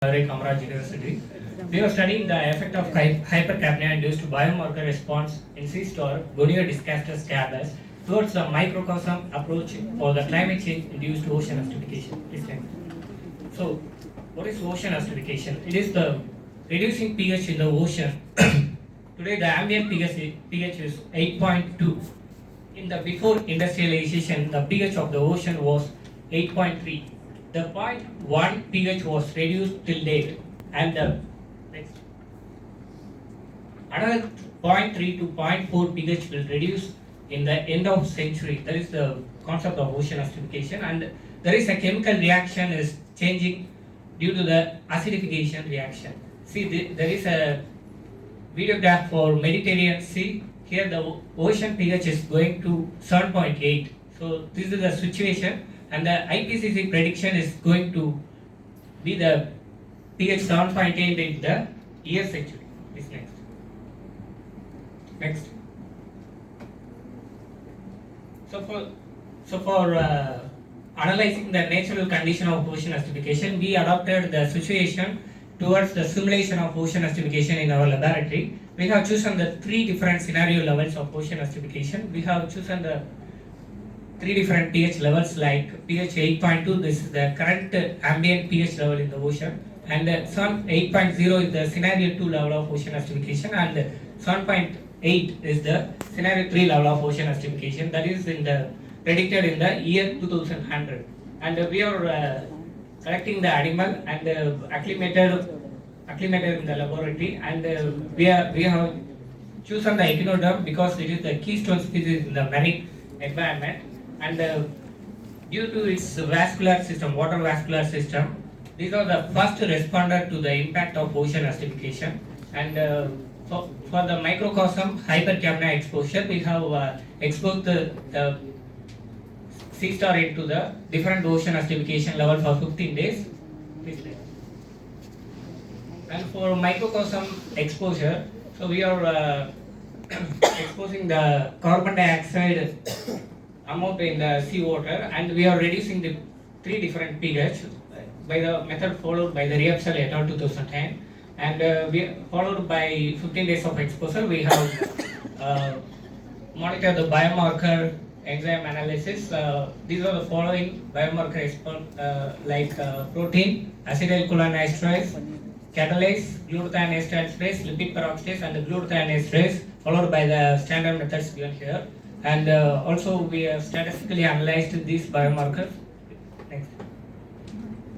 Ray Kamaraj University. We were studying the effect of hypercapnia-induced biomarker response in sea star Gonia discastus scabbers towards the microcosm approach for the climate change-induced ocean acidification. So, what is ocean acidification? It is the reducing pH in the ocean. Today, the ambient pH is 8.2. In the before industrialization, the pH of the ocean was 8.3. The 0.1 pH was reduced till date, and the next another 0.3 to 0.4 pH will reduce in the end of century. That is the concept of ocean acidification, and there is a chemical reaction is changing due to the acidification reaction. See, there is a video graph for Mediterranean Sea. Here the ocean pH is going to 7.8. So this is the situation, and the IPCC prediction is going to be the pH 7.8 in the year century. This next. Next. So for analyzing the natural condition of ocean acidification, we adopted the situation towards the simulation of ocean acidification in our laboratory. We have chosen the three different scenario levels of ocean acidification. We have chosen the three different pH levels like pH 8.2, this is the current ambient pH level in the ocean, and 8.0 is the scenario 2 level of ocean acidification, and 7.8 is the scenario 3 level of ocean acidification, that is predicted in the year 2100. And we are collecting the animal and acclimated in the laboratory, and we have chosen the echinoderm because it is the keystone species in the marine environment, and due to its vascular system, water vascular system, these are the first responder to the impact of ocean acidification. And for the microcosm hypercapnia exposure, we have exposed the sea star into the different ocean acidification level for 15 days. And for microcosm exposure, so we are exposing the carbon dioxide amount in the seawater, and we are reducing the three different pH by the method followed by the Riepsel et al. 2010, and we followed by 15 days of exposure. We have monitored the biomarker enzyme analysis. These are the following biomarkers like protein, acetylcholinesterase, catalase, glutathione esterase, lipid peroxidase, and the glutathione esterase, followed by the standard methods given here. And also we have statistically analyzed these biomarkers. Next.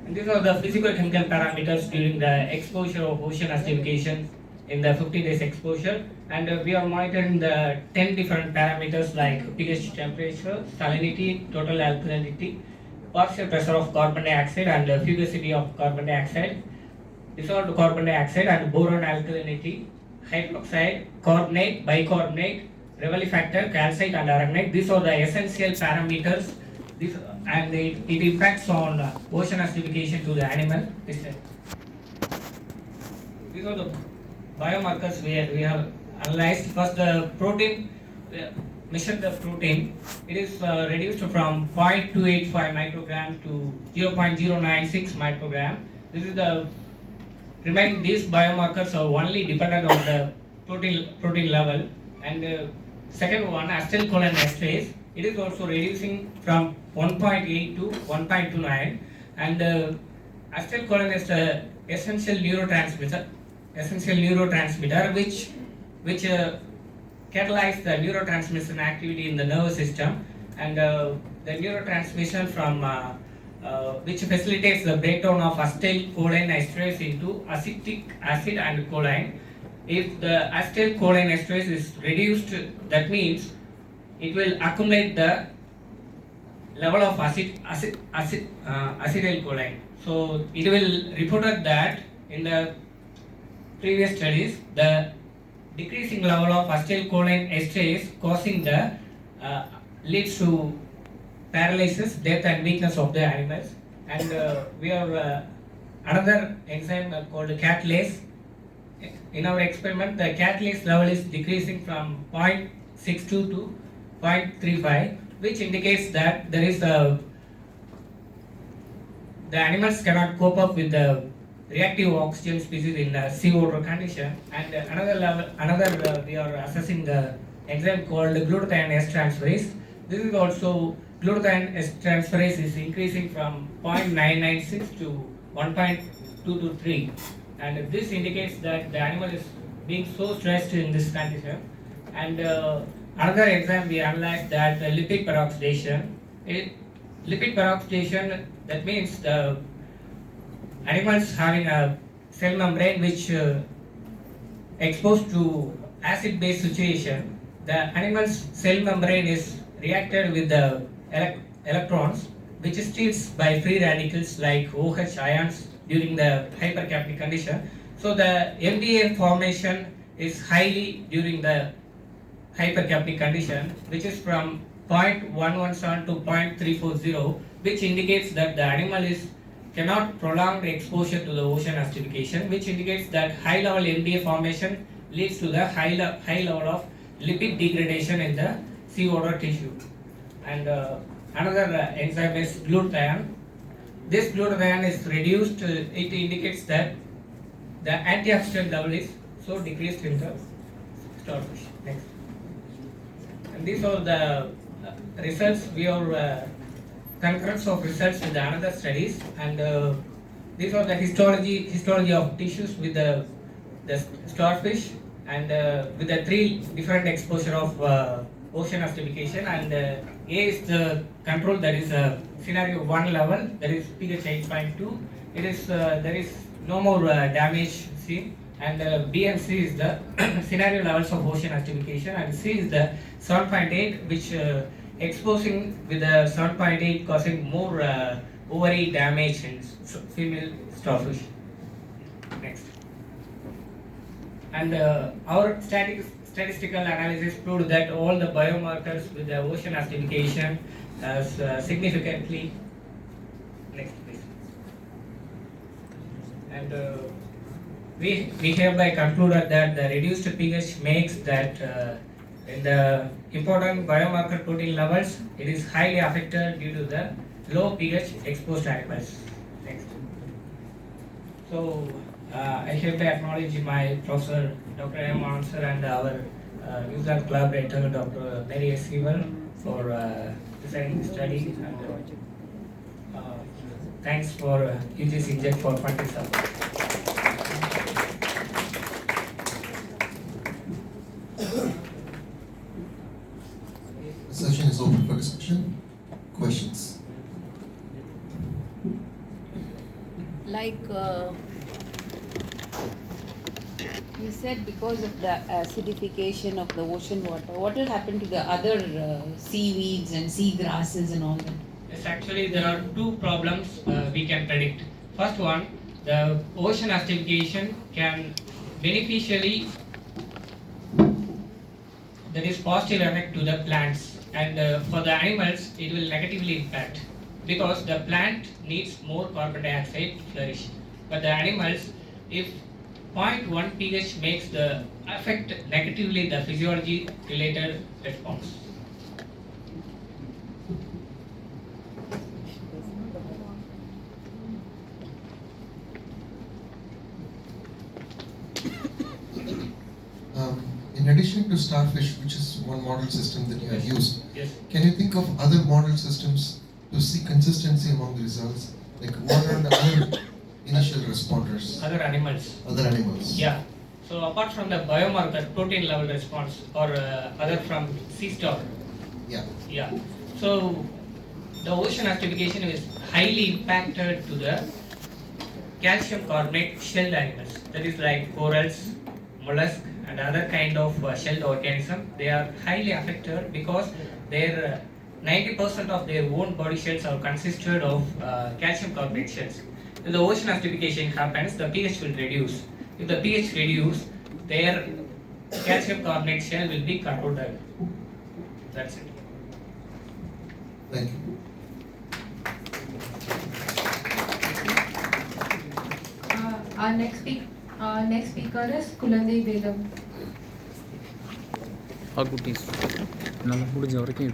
And these are the physical chemical parameters during the exposure of ocean acidification in the 15 days exposure, and we are monitoring the 10 different parameters like pH, temperature, salinity, total alkalinity, partial pressure of carbon dioxide, and fugacity of carbon dioxide, dissolved carbon dioxide, and boron alkalinity, hydroxide, carbonate, bicarbonate, Revelli factor, calcite, and aragonite. These are the essential parameters, and it impacts on ocean acidification to the animal. These are the biomarkers we have analyzed. First, the protein, measured the protein. It is reduced from 0.285 microgram to 0.096 microgram. This is the remaining. These biomarkers are only dependent on the protein level. And second one, acetylcholinesterase, it is also reducing from 1.8 to 1.29, and acetylcholine is the essential neurotransmitter which catalyze the neurotransmission activity in the nervous system, and the neurotransmission from which facilitates the breakdown of acetylcholinesterase into acetic acid and choline. If the acetylcholinesterase is reduced, that means it will accumulate the level of acetylcholine. So it will reported that in the previous studies, the decreasing level of acetylcholinesterase causing the leads to paralysis, death, and weakness of the animals. And we have another enzyme called catalase. In our experiment, the catalase level is decreasing from 0.62 to 0.35, which indicates that there is the animals cannot cope up with the reactive oxygen species in the seawater condition. And another level, we are assessing the enzyme called glutathione S transferase. This is also glutathione S transferase is increasing from 0.996 to 1.223, and this indicates that the animal is being so stressed in this condition. And another enzyme we analyzed that lipid peroxidation. Lipid peroxidation, that means the animals having a cell membrane which exposed to acid base situation, the animal's cell membrane is reacted with the electrons which is steals by free radicals like OH ions during the hypercapnic condition. So the MDA formation is highly during the hypercapnic condition, which is from 0.117 to 0.340, which indicates that the animal is cannot prolong the exposure to the ocean acidification, which indicates that high level MDA formation leads to the high level of lipid degradation in the seawater tissue. And another enzyme is glutathione. This glutathione is reduced, it indicates that the antioxidant level is so decreased in the starfish. Next. And these are the results. We are concurrence of results with the another studies, and these are the histology of tissues with the starfish, and with the 3 different exposure of ocean acidification. And A is the control, that is scenario 1 level, that is pH 8.2. It is there is no more damage seen. And B and C is the scenario levels of ocean acidification, and C is the 7.8, which exposing with the 7.8 causing more ovary damage in female starfish. Next. And our statistical analysis proved that all the biomarkers with the ocean acidification has significantly. Next, please. And we hereby concluded that the reduced pH makes that in the important biomarker protein levels, it is highly affected due to the low pH exposed animals. Next. So I hereby acknowledge my professor Dr. M. Anand sir and our New Zealand collaborator Dr. Mary S. Sewell for designing the study, and thanks for UGC Inject for funding support. The session is open for discussion. Questions? Like you said, because of the acidification of the ocean water, what will happen to the other seaweeds and sea grasses and all that? Yes, actually there are 2 problems we can predict. First one, the ocean acidification can beneficially, that is positive effect to the plants, and for the animals it will negatively impact, because the plant needs more carbon dioxide to flourish, but the animals, if 0.1 pH makes the affect negatively the physiology related response. In addition to starfish, which is one model system that you have used, Yes. can you think of other model systems to see consistency among the results? Like what are the other initial responders? Other animals. Other animals? Yeah. So apart from the biomarker protein level response, or other from sea star. Yeah. Yeah. So the ocean acidification is highly impacted to the calcium carbonate shelled animals. That is like corals, mollusks, and other kind of shelled organism. They are highly affected because their 90% of their own body shells are consisted of calcium carbonate shells. If the ocean acidification happens, the pH will reduce. If the pH reduce, their calcium carbonate shell will be corroded. That's it. Thank you. Our next speaker is Kulanthi Vedam. ആ കുട്ടീസ് നല്ല മുടിഞ്ഞ് ഉറക്കിയിട്ട്